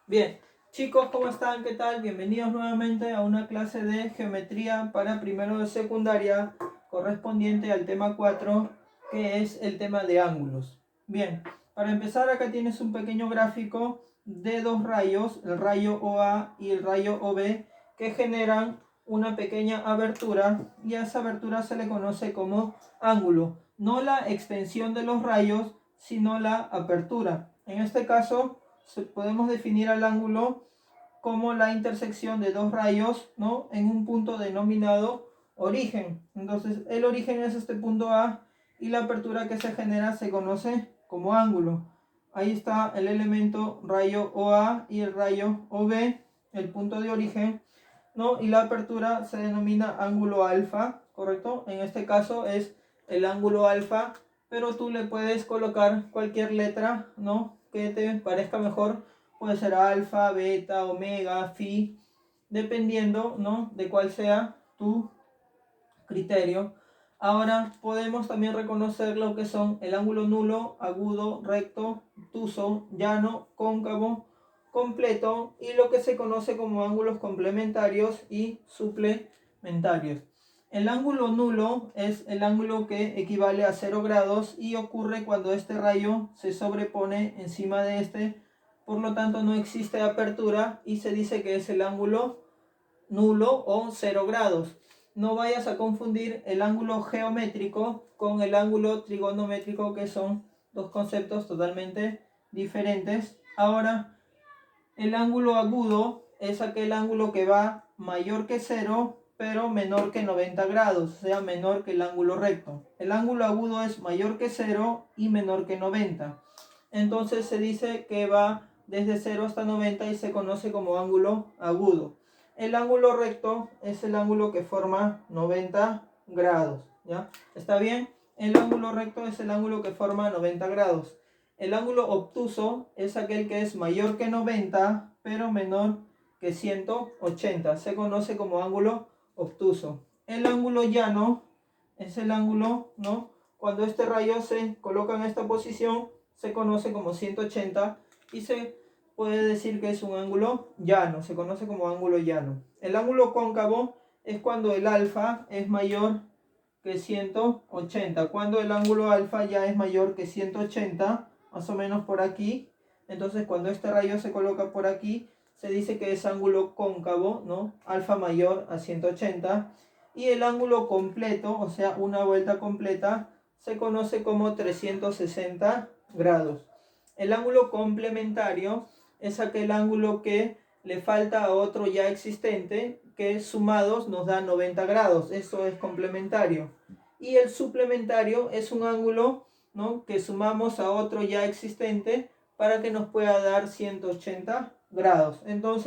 Bien, chicos, ¿cómo están? ¿Qué tal? Bienvenidos nuevamente a una clase de geometría para primero de secundaria correspondiente al tema 4, que es el tema de ángulos. Bien, para empezar acá tienes un pequeño gráfico de dos rayos, el rayo OA y el rayo OB, que generan una pequeña abertura y a esa abertura se le conoce como ángulo. No la extensión de los rayos, sino la apertura. En este caso podemos definir al ángulo como la intersección de dos rayos, ¿no?, en un punto denominado origen. Entonces el origen es este punto A y la apertura que se genera se conoce como ángulo. Ahí está el elemento rayo OA y el rayo OB, el punto de origen, ¿no? Y la apertura se denomina ángulo alfa, ¿correcto? En este caso es el ángulo alfa, pero tú le puedes colocar cualquier letra, ¿no?, que te parezca mejor. Puede ser alfa, beta, omega, phi, dependiendo, ¿no?, de cuál sea tu criterio. Ahora podemos también reconocer lo que son el ángulo nulo, agudo, recto, obtuso, llano, cóncavo, completo y lo que se conoce como ángulos complementarios y suplementarios. El ángulo nulo es el ángulo que equivale a 0 grados y ocurre cuando este rayo se sobrepone encima de este, por lo tanto no existe apertura y se dice que es el ángulo nulo o 0 grados. No vayas a confundir el ángulo geométrico con el ángulo trigonométrico, que son dos conceptos totalmente diferentes. Ahora, el ángulo agudo es aquel ángulo que va mayor que 0 pero menor que 90 grados, o sea, menor que el ángulo recto. El ángulo agudo es mayor que 0 y menor que 90. Entonces se dice que va desde 0 hasta 90 y se conoce como ángulo agudo. El ángulo recto es el ángulo que forma 90 grados, ¿ya? ¿Está bien? El ángulo recto es el ángulo que forma 90 grados. El ángulo obtuso es aquel que es mayor que 90, pero menor que 180. Se conoce como ángulo obtuso. El ángulo llano es el ángulo, ¿no?, cuando este rayo se coloca en esta posición, se conoce como 180 y se puede decir que es un ángulo llano, se conoce como ángulo llano. El ángulo cóncavo es cuando el alfa es mayor que 180. Cuando el ángulo alfa ya es mayor que 180, más o menos por aquí, entonces cuando este rayo se coloca por aquí, se dice que es ángulo cóncavo, ¿no? Alfa mayor a 180. Y el ángulo completo, o sea, una vuelta completa, se conoce como 360 grados. El ángulo complementario es aquel ángulo que le falta a otro ya existente, que sumados nos da 90 grados. Eso es complementario. Y el suplementario es un ángulo, ¿no?, que sumamos a otro ya existente para que nos pueda dar 180 grados. Entonces